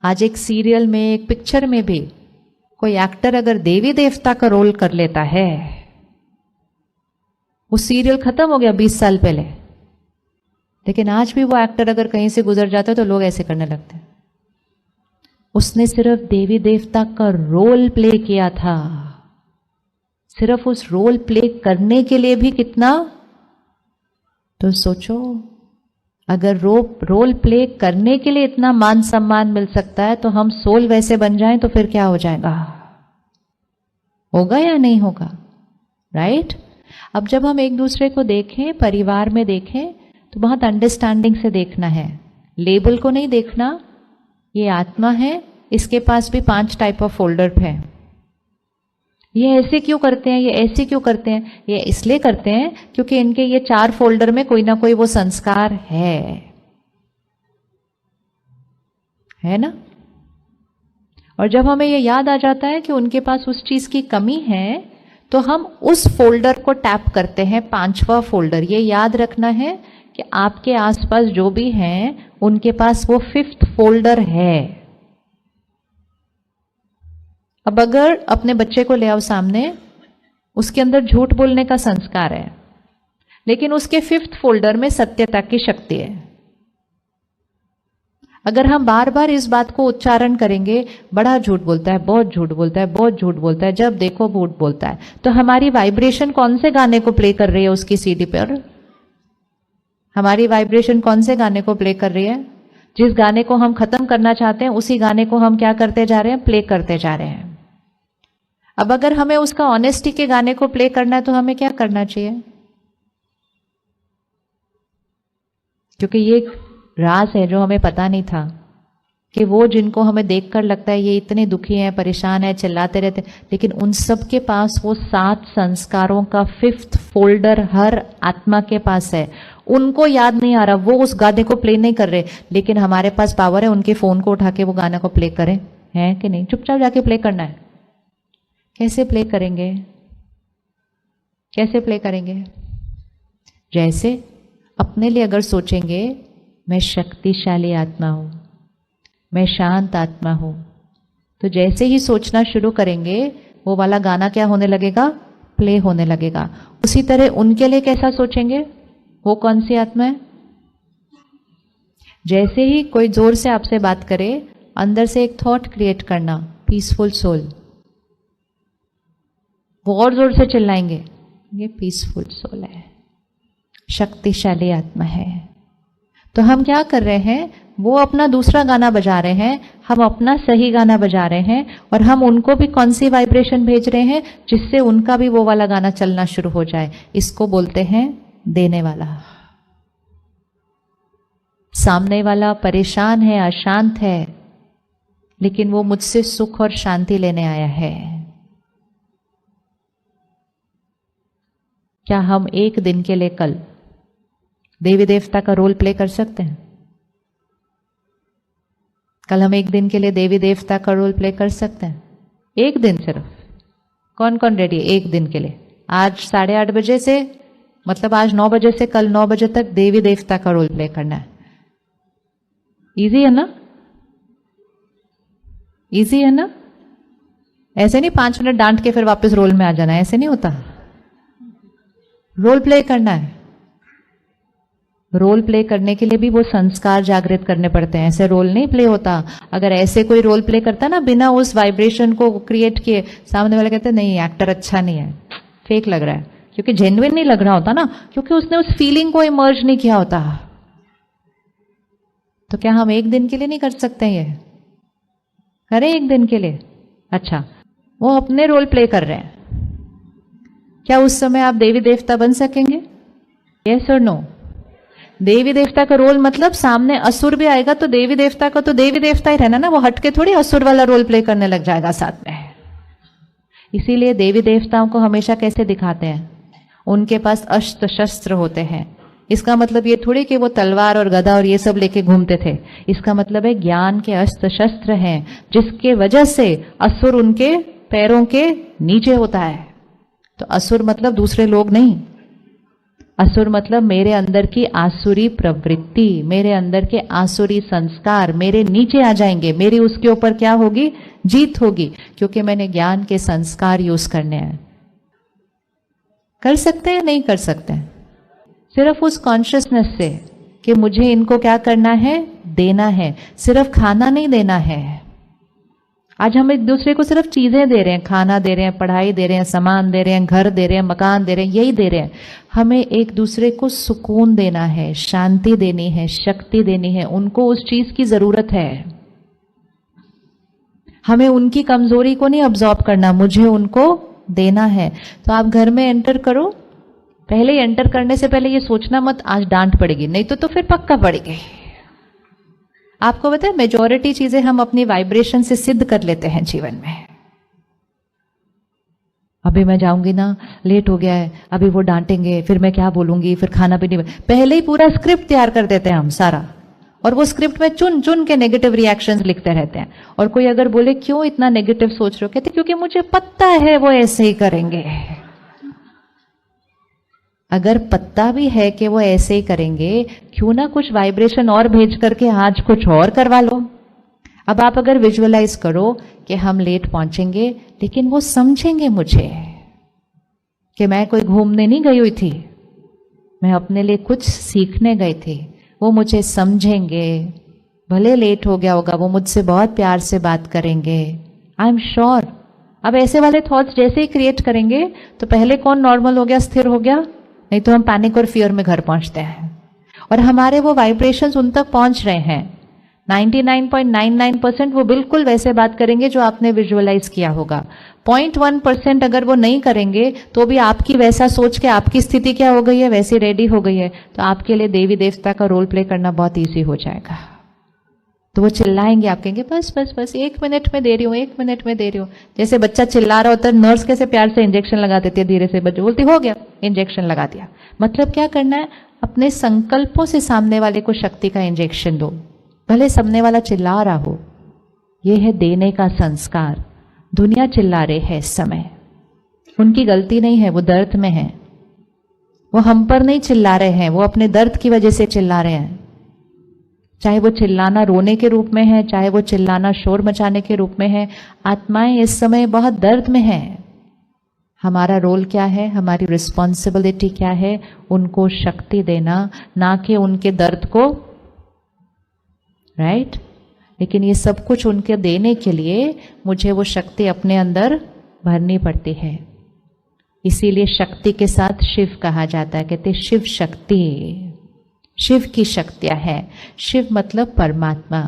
आज एक सीरियल में, एक पिक्चर में भी कोई एक्टर अगर देवी देवता का रोल कर लेता है, वो सीरियल खत्म हो गया 20 साल पहले, लेकिन आज भी वो एक्टर अगर कहीं से गुजर जाता है तो लोग ऐसे करने लगते हैं। उसने सिर्फ देवी देवता का रोल प्ले किया था। सिर्फ उस रोल प्ले करने के लिए भी कितना, तो सोचो, अगर रोल प्ले करने के लिए इतना मान सम्मान मिल सकता है, तो हम सोल वैसे बन जाएं तो फिर क्या हो जाएगा? होगा या नहीं होगा? राइट? अब जब हम एक दूसरे को देखें, परिवार में देखें, तो बहुत अंडरस्टैंडिंग से देखना है। लेबल को नहीं देखना। ये आत्मा है, इसके पास भी 5 टाइप ऑफ फोल्डर है। ये ऐसे क्यों करते हैं, ये ऐसे क्यों करते हैं? ये इसलिए करते हैं क्योंकि इनके ये 4 फोल्डर में कोई ना कोई वो संस्कार है ना? और जब हमें ये याद आ जाता है कि उनके पास उस चीज की कमी है, तो हम उस फोल्डर को टैप करते हैं, 5वां फोल्डर। ये याद रखना है कि आपके आसपास जो भी हैं, उनके पास वो 5th फोल्डर है। अब अगर अपने बच्चे को ले आओ सामने, उसके अंदर झूठ बोलने का संस्कार है, लेकिन उसके 5th फोल्डर में सत्यता की शक्ति है। अगर हम बार बार इस बात को उच्चारण करेंगे, बड़ा झूठ बोलता है, बहुत झूठ बोलता है, बहुत झूठ बोलता है, जब देखो झूठ बोलता है, तो हमारी वाइब्रेशन कौन से गाने को प्ले कर रही है उसकी सीडी पर? हमारी वाइब्रेशन कौन से गाने को प्ले कर रही है? जिस गाने को हम खत्म करना चाहते हैं, उसी गाने को हम क्या करते जा रहे हैं? प्ले करते जा रहे हैं। अब अगर हमें उसका ऑनेस्टी के गाने को प्ले करना है, तो हमें क्या करना चाहिए? क्योंकि ये एक राज है जो हमें पता नहीं था कि वो जिनको हमें देखकर लगता है ये इतने दुखी हैं, परेशान हैं, चिल्लाते रहते, लेकिन उन सब के पास वो 7 संस्कारों का 5th फोल्डर हर आत्मा के पास है। उनको याद नहीं आ रहा, वो उस गाने को प्ले नहीं कर रहे, लेकिन हमारे पास पावर है उनके फोन को उठा के वो गाना को प्ले करें, है कि नहीं? चुपचाप जाके प्ले करना है। कैसे प्ले करेंगे? कैसे प्ले करेंगे? जैसे अपने लिए अगर सोचेंगे, मैं शक्तिशाली आत्मा हूं, मैं शांत आत्मा हूं, तो जैसे ही सोचना शुरू करेंगे, वो वाला गाना क्या होने लगेगा? प्ले होने लगेगा। उसी तरह उनके लिए कैसा सोचेंगे? वो कौन सी आत्मा है? जैसे ही कोई जोर से आपसे बात करे, अंदर से एक थॉट क्रिएट करना, पीसफुल सोल। वो और जोर से चिल्लाएंगे, ये पीसफुल सोल है, शक्तिशाली आत्मा है। तो हम क्या कर रहे हैं? वो अपना दूसरा गाना बजा रहे हैं, हम अपना सही गाना बजा रहे हैं, और हम उनको भी कौन सी वाइब्रेशन भेज रहे हैं जिससे उनका भी वो वाला गाना चलना शुरू हो जाए। इसको बोलते हैं देने वाला। सामने वाला परेशान है, अशांत है, लेकिन वो मुझसे सुख और शांति लेने आया है। क्या हम एक दिन के लिए कल देवी देवता का रोल प्ले कर सकते हैं? कल हम एक दिन के लिए देवी देवता का रोल प्ले कर सकते हैं? एक दिन सिर्फ। कौन कौन रेडी है एक दिन के लिए? आज 8:30 बजे से, मतलब आज 9 बजे से कल 9 बजे तक देवी देवता का रोल प्ले करना है। इजी है ना? इजी है ना? ऐसे नहीं 5 मिनट डांट के फिर वापस रोल में आ जाना है, ऐसे नहीं होता। रोल प्ले करना है। रोल प्ले करने के लिए भी वो संस्कार जागृत करने पड़ते हैं, ऐसे रोल नहीं प्ले होता। अगर ऐसे कोई रोल प्ले करता ना बिना उस वाइब्रेशन को क्रिएट किए, सामने वाले कहते नहीं एक्टर अच्छा नहीं है, फेक लग रहा है, क्योंकि जेन्युइन नहीं लग रहा होता ना, क्योंकि उसने उस फीलिंग को इमर्ज नहीं किया होता। तो क्या हम एक दिन के लिए नहीं कर सकते? ये करें एक दिन के लिए? अच्छा, वो अपने रोल प्ले कर रहे हैं, क्या उस समय आप देवी देवता बन सकेंगे? यस और नो? देवी देवता का रोल मतलब सामने असुर भी आएगा तो देवी देवता का तो देवी देवता ही रहना ना, वो हटके थोड़ी असुर वाला रोल प्ले करने लग जाएगा साथ में। इसीलिए देवी देवताओं को हमेशा कैसे दिखाते हैं? उनके पास अस्त्र शस्त्र होते हैं। इसका मतलब ये थोड़ी कि वो तलवार और गदा और ये सब लेके घूमते थे। इसका मतलब है ज्ञान के अस्त्र शस्त्र हैं, जिसके वजह से असुर उनके पैरों के नीचे होता है। तो असुर मतलब दूसरे लोग नहीं, असुर मतलब मेरे अंदर की आसुरी प्रवृत्ति, मेरे अंदर के आसुरी संस्कार मेरे नीचे आ जाएंगे, मेरी उसके ऊपर क्या होगी, जीत होगी, क्योंकि मैंने ज्ञान के संस्कार यूज करने हैं। कर सकते हैं नहीं कर सकते हैं? सिर्फ उस कॉन्शियसनेस से कि मुझे इनको क्या करना है, देना है, सिर्फ खाना नहीं देना है। आज हम एक दूसरे को सिर्फ चीजें दे रहे हैं, खाना दे रहे हैं, पढ़ाई दे रहे हैं, सामान दे रहे हैं, घर दे रहे हैं, मकान दे रहे हैं, यही दे रहे हैं। हमें एक दूसरे को सुकून देना है, शांति देनी है, शक्ति देनी है, उनको उस चीज की जरूरत है। हमें उनकी कमजोरी को नहीं अब्सॉर्ब करना, मुझे उनको देना है। तो आप घर में एंटर करो, पहले ही एंटर करने से पहले ये सोचना मत आज डांट पड़ेगी, नहीं तो फिर पक्का पड़ेगी। आपको पता है मेजॉरिटी चीजें हम अपनी वाइब्रेशन से सिद्ध कर लेते हैं जीवन में। अभी मैं जाऊंगी ना, लेट हो गया है, अभी वो डांटेंगे, फिर मैं क्या बोलूंगी, फिर खाना भी नहीं, पहले ही पूरा स्क्रिप्ट तैयार कर देते हैं हम सारा, और वो स्क्रिप्ट में चुन चुन के नेगेटिव रिएक्शंस लिखते रहते हैं। और कोई अगर बोले क्यों इतना नेगेटिव सोच रहे हो, कहते क्योंकि मुझे पता है वो ऐसे ही करेंगे। अगर पता भी है कि वो ऐसे ही करेंगे, क्यों ना कुछ वाइब्रेशन और भेज करके आज कुछ और करवा लो। अब आप अगर विजुअलाइज करो कि हम लेट पहुंचेंगे, लेकिन वो समझेंगे मुझे कि मैं कोई घूमने नहीं गई हुई थी, मैं अपने लिए कुछ सीखने गई थी, वो मुझे समझेंगे। भले लेट हो गया होगा, वो मुझसे बहुत प्यार से बात करेंगे, आई एम श्योर। अब ऐसे वाले थॉट्स जैसे ही क्रिएट करेंगे तो पहले कौन नॉर्मल हो गया, स्थिर हो गया, नहीं तो हम पैनिक और फियर में घर पहुंचते हैं। और हमारे वो वाइब्रेशंस उन तक पहुंच रहे हैं, 99.99% वो बिल्कुल वैसे बात करेंगे जो आपने विजुअलाइज किया होगा। 0.1% अगर वो नहीं करेंगे तो भी आपकी वैसा सोच के आपकी स्थिति क्या हो गई है, वैसी रेडी हो गई है, तो आपके लिए देवी देवता का रोल प्ले करना बहुत ईजी हो जाएगा। तो वो चिल्लाएंगे, आप कहेंगे बस बस बस 1 मिनट में दे रही हूँ, 1 मिनट में दे रही हूँ। जैसे बच्चा चिल्ला रहा होता है, नर्स कैसे प्यार से इंजेक्शन लगा देती है, धीरे से बच्चे बोलती हो गया, इंजेक्शन लगा दिया। मतलब क्या करना है, अपने संकल्पों से सामने वाले को शक्ति का इंजेक्शन दो, भले सामने वाला चिल्ला रहा हो। यह है देने का संस्कार। दुनिया चिल्ला रहे है इस समय, उनकी गलती नहीं है, वो दर्द में है, वो हम पर नहीं चिल्ला रहे हैं, वो अपने दर्द की वजह से चिल्ला रहे हैं। चाहे वो चिल्लाना रोने के रूप में है, चाहे वो चिल्लाना शोर मचाने के रूप में है, आत्माएं इस समय बहुत दर्द में हैं। हमारा रोल क्या है, हमारी रिस्पॉन्सिबिलिटी क्या है, उनको शक्ति देना, ना कि उनके दर्द को, राइट। लेकिन ये सब कुछ उनके देने के लिए मुझे वो शक्ति अपने अंदर भरनी पड़ती है। इसीलिए शक्ति के साथ शिव कहा जाता है, कहते शिव शक्ति, शिव की शक्तियां है। शिव मतलब परमात्मा,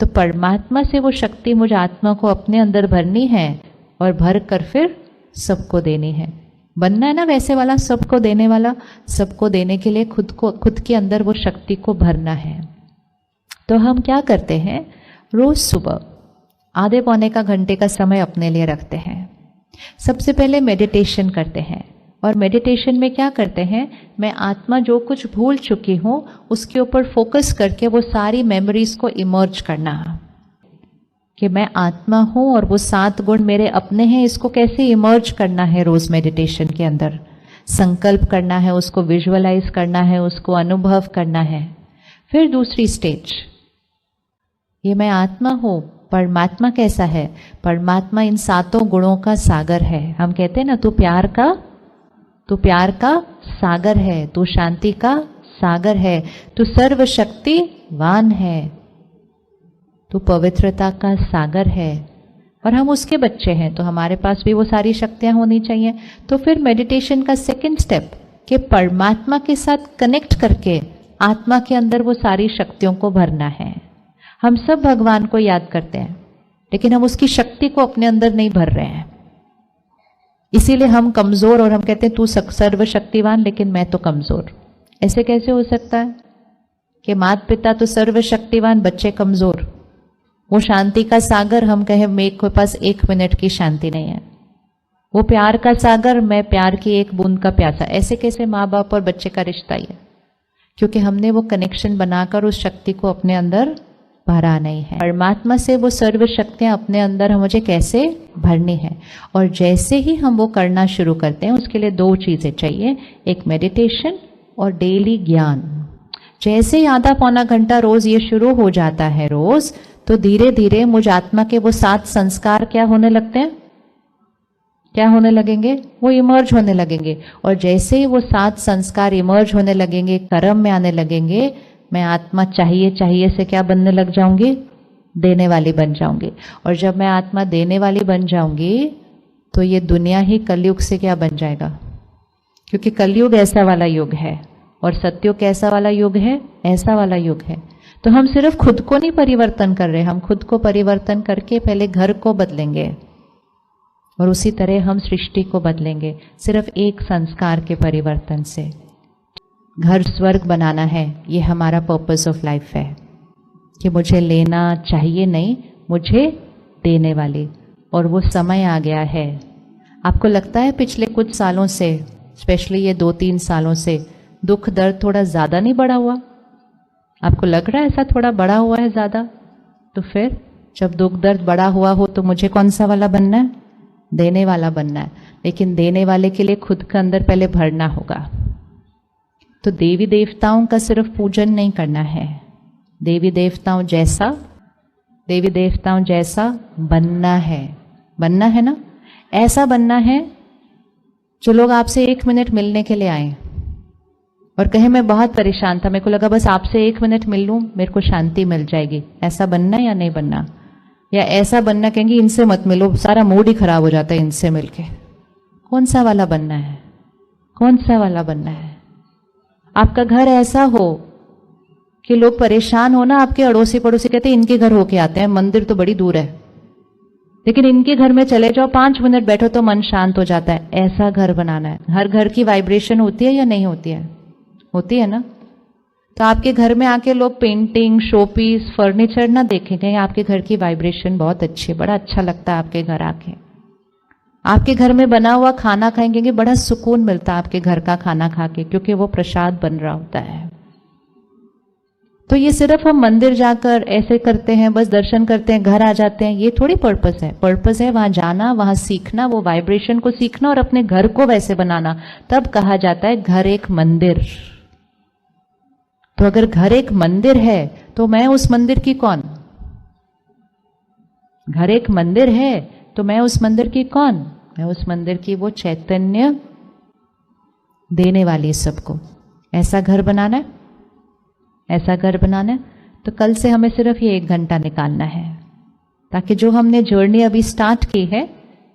तो परमात्मा से वो शक्ति मुझे आत्मा को अपने अंदर भरनी है और भर कर फिर सबको देनी है। बनना है ना वैसे वाला, सबको देने वाला। सबको देने के लिए खुद के अंदर वो शक्ति को भरना है। तो हम क्या करते हैं, रोज सुबह आधे पौने का घंटे का समय अपने लिए रखते हैं। सबसे पहले मेडिटेशन करते हैं, और मेडिटेशन में क्या करते हैं, मैं आत्मा जो कुछ भूल चुकी हूं उसके ऊपर फोकस करके वो सारी मेमोरीज को इमर्ज करना, कि मैं आत्मा हूं और वो 7 गुण मेरे अपने हैं, इसको कैसे इमर्ज करना है। रोज मेडिटेशन के अंदर संकल्प करना है, उसको विजुअलाइज करना है, उसको अनुभव करना है। फिर दूसरी स्टेज, ये मैं आत्मा हूं, परमात्मा कैसा है, परमात्मा इन 7 गुणों का सागर है। हम कहते हैं ना, तू प्यार का सागर है, तू शांति का सागर है, तू सर्वशक्तिवान है, तू पवित्रता का सागर है। और हम उसके बच्चे हैं, तो हमारे पास भी वो सारी शक्तियां होनी चाहिए। तो फिर मेडिटेशन का सेकंड स्टेप, कि परमात्मा के साथ कनेक्ट करके आत्मा के अंदर वो सारी शक्तियों को भरना है। हम सब भगवान को याद करते हैं, लेकिन हम उसकी शक्ति को अपने अंदर नहीं भर रहे हैं। इसीलिए हम कमजोर, और हम कहते हैं तू सर्वशक्तिवान लेकिन मैं तो कमजोर। ऐसे कैसे हो सकता है कि माता पिता तो सर्वशक्तिवान, बच्चे कमजोर। वो शांति का सागर, हम कहें मेरे पास 1 मिनट की शांति नहीं है। वो प्यार का सागर, मैं प्यार की 1 बूंद का प्यासा। ऐसे कैसे माँ बाप और बच्चे का रिश्ता ही है, क्योंकि हमने वो कनेक्शन बनाकर उस शक्ति को अपने अंदर भरा नहीं है। परमात्मा से वो सर्व शक्तियां अपने अंदर मुझे कैसे भरनी है। और जैसे ही हम वो करना शुरू करते हैं, उसके लिए 2 चीजें चाहिए, एक मेडिटेशन और डेली ज्ञान। जैसे ही आधा पौना घंटा रोज ये शुरू हो जाता है रोज, तो धीरे धीरे मुझ आत्मा के वो 7 संस्कार क्या होने लगते हैं, क्या होने लगेंगे, वो इमर्ज होने लगेंगे। और जैसे ही वो 7 संस्कार इमर्ज होने लगेंगे, कर्म में आने लगेंगे, मैं आत्मा चाहिए चाहिए से क्या बनने लग जाऊंगी, देने वाली बन जाऊंगी। और जब मैं आत्मा देने वाली बन जाऊंगी तो ये दुनिया ही कलयुग से क्या बन जाएगा, क्योंकि कलयुग ऐसा वाला युग है और सत्युग कैसा वाला युग है, ऐसा वाला युग है। तो हम सिर्फ खुद को नहीं परिवर्तन कर रहे, हम खुद को परिवर्तन करके पहले घर को बदलेंगे और उसी तरह हम सृष्टि को बदलेंगे, सिर्फ एक संस्कार के परिवर्तन से। घर स्वर्ग बनाना है, ये हमारा पर्पस ऑफ लाइफ है कि मुझे लेना चाहिए नहीं, मुझे देने वाली। और वो समय आ गया है। आपको लगता है पिछले कुछ सालों से, स्पेशली ये 2-3 सालों से, दुख दर्द थोड़ा ज़्यादा नहीं बढ़ा हुआ? आपको लग रहा है ऐसा थोड़ा बढ़ा हुआ है ज़्यादा? तो फिर जब दुख दर्द बढ़ा हुआ हो तो मुझे कौन सा वाला बनना है, देने वाला बनना है। लेकिन देने वाले के लिए खुद के अंदर पहले भरना होगा। तो देवी देवताओं का सिर्फ पूजन नहीं करना है, देवी देवताओं जैसा बनना है। बनना है ना, ऐसा बनना है जो लोग आपसे 1 मिनट मिलने के लिए आए और कहे मैं बहुत परेशान था, मेरे को लगा बस आपसे 1 मिनट मिल लूं, मेरे को शांति मिल जाएगी। ऐसा बनना या नहीं बनना? या ऐसा बनना कहेंगे इनसे मत मिलो, सारा मूड ही खराब हो जाता है इनसे मिलके। कौन सा वाला बनना है, कौन सा वाला बनना है? आपका घर ऐसा हो कि लोग परेशान हो ना, आपके अड़ोसी पड़ोसी कहते हैं इनके घर होके आते हैं, मंदिर तो बड़ी दूर है, लेकिन इनके घर में चले जाओ, 5 मिनट बैठो तो मन शांत हो जाता है। ऐसा घर बनाना है। हर घर की वाइब्रेशन होती है या नहीं होती है? होती है ना। तो आपके घर में आके लोग पेंटिंग, शोपीस, फर्नीचर ना देखेंगे, आपके घर की वाइब्रेशन बहुत अच्छी है, बड़ा अच्छा लगता है आपके घर आके। आपके घर में बना हुआ खाना खाएंगे, बड़ा सुकून मिलता है आपके घर का खाना खा के, क्योंकि वो प्रसाद बन रहा होता है। तो ये सिर्फ हम मंदिर जाकर ऐसे करते हैं, बस दर्शन करते हैं, घर आ जाते हैं, ये थोड़ी पर्पस है। पर्पस है वहां जाना, वहां सीखना, वो वाइब्रेशन को सीखना और अपने घर को वैसे बनाना। तब कहा जाता है घर एक मंदिर। तो अगर घर एक मंदिर है तो मैं उस मंदिर की कौन? घर एक मंदिर है तो मैं उस मंदिर की कौन? मैं उस मंदिर की वो चैतन्य देने वाली सबको। ऐसा घर बनाना है, ऐसा घर बनाना है। तो कल से हमें सिर्फ ये 1 घंटा निकालना है, ताकि जो हमने जर्नी अभी स्टार्ट की है,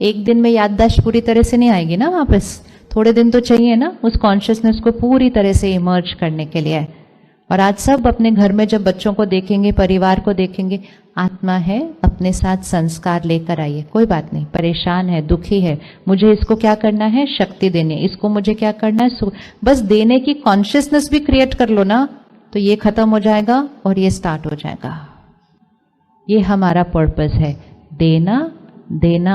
एक दिन में याददाश्त पूरी तरह से नहीं आएगी ना वापस, थोड़े दिन तो चाहिए ना उस कॉन्शियसनेस को पूरी तरह से इमर्ज करने के लिए। और आज सब अपने घर में जब बच्चों को देखेंगे, परिवार को देखेंगे, आत्मा है, अपने साथ संस्कार लेकर आइए। कोई बात नहीं, परेशान है, दुखी है, मुझे इसको क्या करना है, शक्ति देनी है, इसको मुझे क्या करना है, बस देने की कॉन्शियसनेस भी क्रिएट कर लो ना, तो ये खत्म हो जाएगा और ये स्टार्ट हो जाएगा। ये हमारा पर्पस है, देना देना।